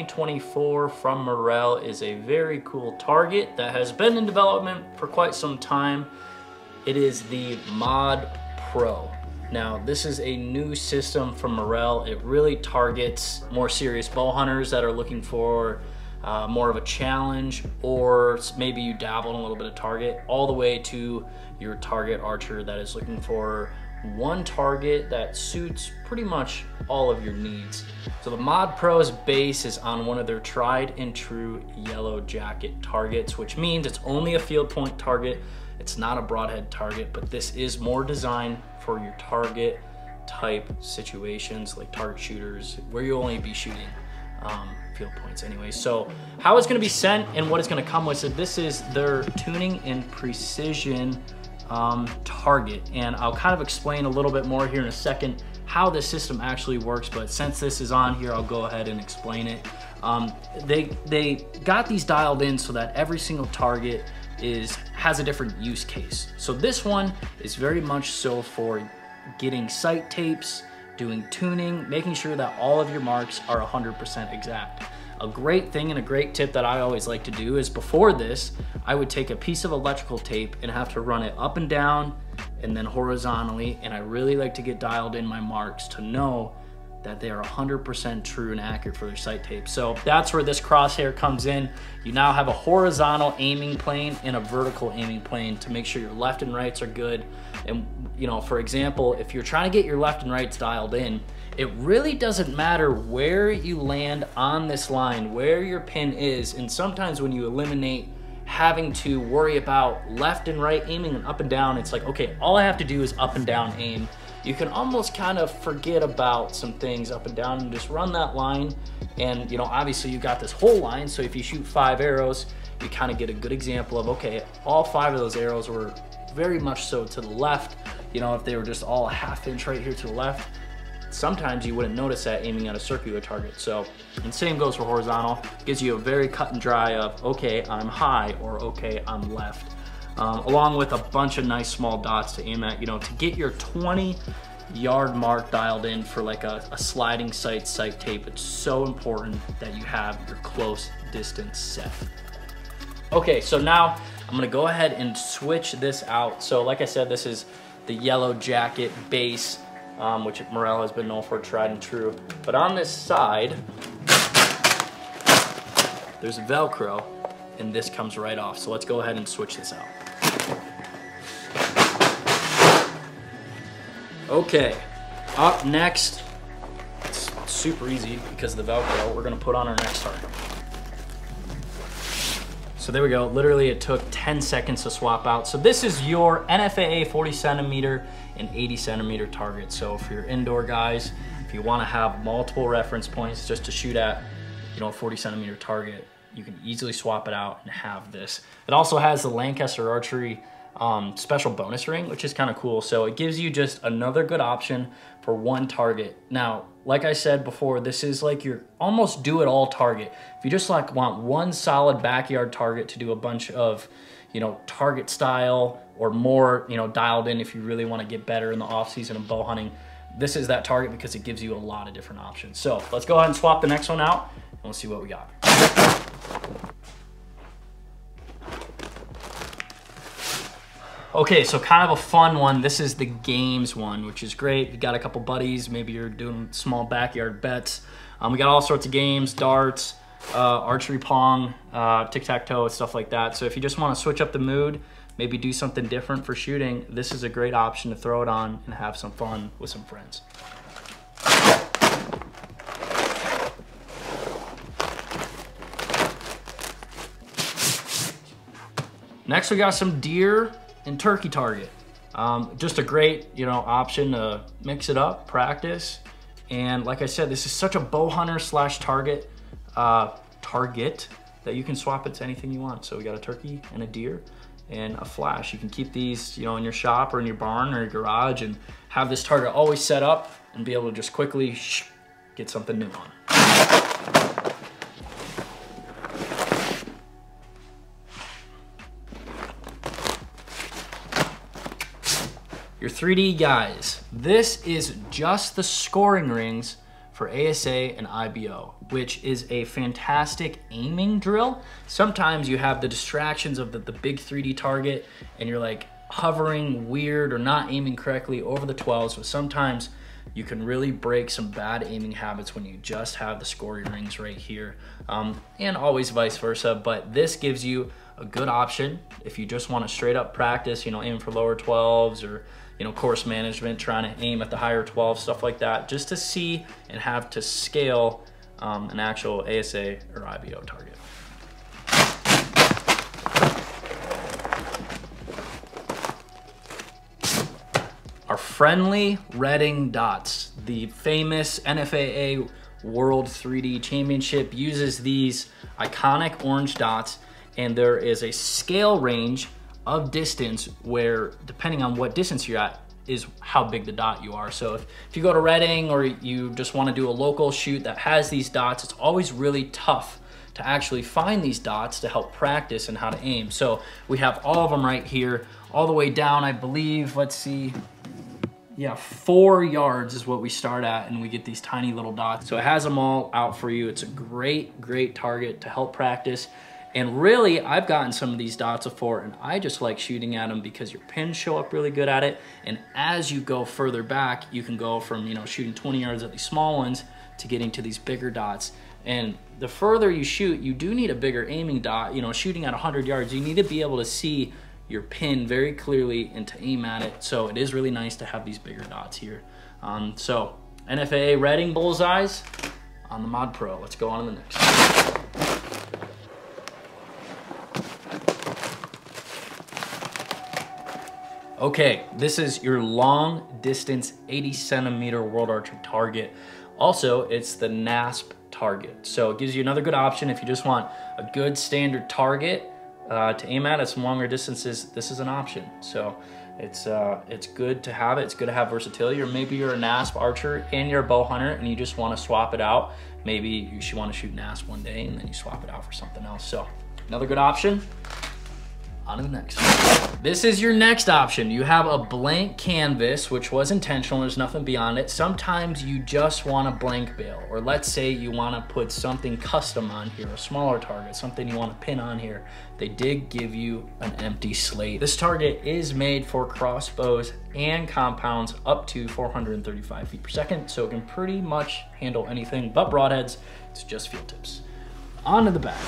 2024 from Morrell is a very cool target that has been in development for quite some time. It is the MOD Pro. Now, this is a new system from Morrell. It really targets more serious bow hunters that are looking for more of a challenge, or maybe you dabble in a little bit of target, all the way to your target archer that is looking for one target that suits pretty much all of your needs. So the MOD Pro's base is on one of their tried and true yellow jacket targets, which means it's only a field point target. It's not a broadhead target, but this is more designed for your target type situations, like target shooters, where you only be shooting field points anyway. So how it's gonna be sent and what it's gonna come with, so this is their tuning and precision target. And I'll kind of explain a little bit more here in a second how this system actually works, but since this is on here, I'll go ahead and explain it. They got these dialed in so that every single target has a different use case. So this one is very much so for getting sight tapes, doing tuning, making sure that all of your marks are 100% exact. A great thing and a great tip that I always like to do is before this, I would take a piece of electrical tape and have to run it up and down and then horizontally. And I really like to get dialed in my marks to know that they are 100% true and accurate for their sight tape. So that's where this crosshair comes in. You now have a horizontal aiming plane and a vertical aiming plane to make sure your left and rights are good. And you know, for example, if you're trying to get your left and rights dialed in, it really doesn't matter where you land on this line, where your pin is. And sometimes when you eliminate having to worry about left and right aiming and up and down, it's like, okay, all I have to do is up and down aim. You can almost kind of forget about some things up and down and just run that line. And you know, obviously you got this whole line, so if you shoot 5 arrows, you kind of get a good example of, okay, all 5 of those arrows were very much so to the left. You know, if they were just all a ½ inch right here to the left, sometimes you wouldn't notice that aiming at a circular target. So, and same goes for horizontal. Gives you a very cut and dry of, okay, I'm high, or okay, I'm left. Along with a bunch of nice small dots to aim at, you know, to get your 20-yard mark dialed in for like a sliding sight tape. It's so important that you have your close distance set. Okay, so now I'm gonna go ahead and switch this out. So like I said, this is the yellow jacket base, which Morrell has been known for, tried and true. But on this side, there's Velcro, and this comes right off. So let's go ahead and switch this out. Okay, up next, it's super easy because of the Velcro, we're gonna put on our next target. So there we go, literally it took 10 seconds to swap out. So this is your NFAA 40 centimeter and 80 centimeter target. So for your indoor guys, if you wanna have multiple reference points just to shoot at, you know, a 40 centimeter target, you can easily swap it out and have this. It also has the Lancaster Archery special bonus ring, which is kind of cool. So it gives you just another good option for one target. Now, like I said before, this is like your almost do-it-all target. If you just like want one solid backyard target to do a bunch of, you know, target style or more, you know, dialed in if you really want to get better in the off season of bow hunting, this is that target because it gives you a lot of different options. So let's go ahead and swap the next one out and we'll see what we got. Okay, so kind of a fun one. This is the games one, which is great. You got a couple buddies, maybe you're doing small backyard bets. We got all sorts of games, darts, archery, pong, tic-tac-toe, stuff like that. So if you just want to switch up the mood, maybe do something different for shooting, this is a great option to throw it on and have some fun with some friends. Next, we got some deer and turkey target. Just a great, you know, option to mix it up, practice. And like I said, this is such a bow hunter slash target that you can swap it to anything you want. So we got a turkey and a deer and a flash. You can keep these, you know, in your shop or in your barn or your garage and have this target always set up and be able to just quickly get something new on. Your 3D guys, this is just the scoring rings for ASA and IBO, which is a fantastic aiming drill. Sometimes you have the distractions of the big 3D target and you're like hovering weird or not aiming correctly over the 12s, but sometimes you can really break some bad aiming habits when you just have the scoring rings right here, and always vice versa. But this gives you a good option if you just want to straight up practice, aim for lower 12s, or course management, trying to aim at the higher 12, stuff like that, just to see and have to scale an actual ASA or IBO target. Our friendly Redding dots, the famous NFAA World 3D Championship uses these iconic orange dots, and there is a scale range of distance where, depending on what distance you're at, is how big the dot you are. So if you go to Redding or you just want to do a local shoot that has these dots, it's always really tough to actually find these dots to help practice and how to aim. So we have all of them right here, all the way down, I believe, let's see, yeah, 4 yards is what we start at, and we get these tiny little dots. So it has them all out for you. It's a great, great target to help practice. And really, I've gotten some of these dots before, and I just like shooting at them because your pins show up really good at it. And as you go further back, you can go from, shooting 20 yards at these small ones to getting to these bigger dots. And the further you shoot, you do need a bigger aiming dot. Shooting at 100 yards, you need to be able to see your pin very clearly and to aim at it. So it is really nice to have these bigger dots here. So NFAA Redding Bullseyes on the Mod Pro. Let's go on to the next. Okay, this is your long distance 80 centimeter World Archery target. Also, it's the NASP target. So it gives you another good option if you just want a good standard target to aim at some longer distances. This is an option. So it's good to have it. It's good to have versatility. Or maybe you're a NASP archer and you're a bow hunter and you just want to swap it out. Maybe you should want to shoot NASP one day and then you swap it out for something else. So another good option. On to the next. This is your next option. You have a blank canvas, which was intentional. There's nothing beyond it. Sometimes you just want a blank bail, or let's say you want to put something custom on here, a smaller target, something you want to pin on here. They did give you an empty slate. This target is made for crossbows and compounds up to 435 feet per second, so it can pretty much handle anything but broadheads. It's just field tips. On to the back.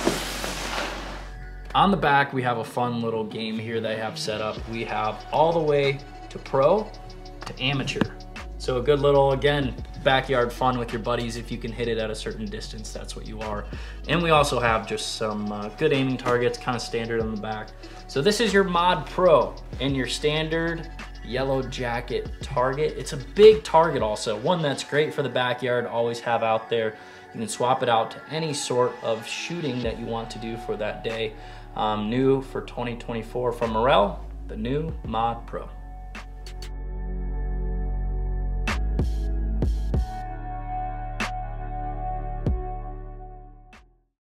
On the back, we have a fun little game here that I have set up. We have all the way to pro to amateur. So a good little, again, backyard fun with your buddies. If you can hit it at a certain distance, that's what you are. And we also have just some good aiming targets, kind of standard on the back. So this is your Mod Pro and your standard yellow jacket target. It's a big target also, one that's great for the backyard, always have out there. You can swap it out to any sort of shooting that you want to do for that day. New for 2024 from Morrell, the new Mod Pro.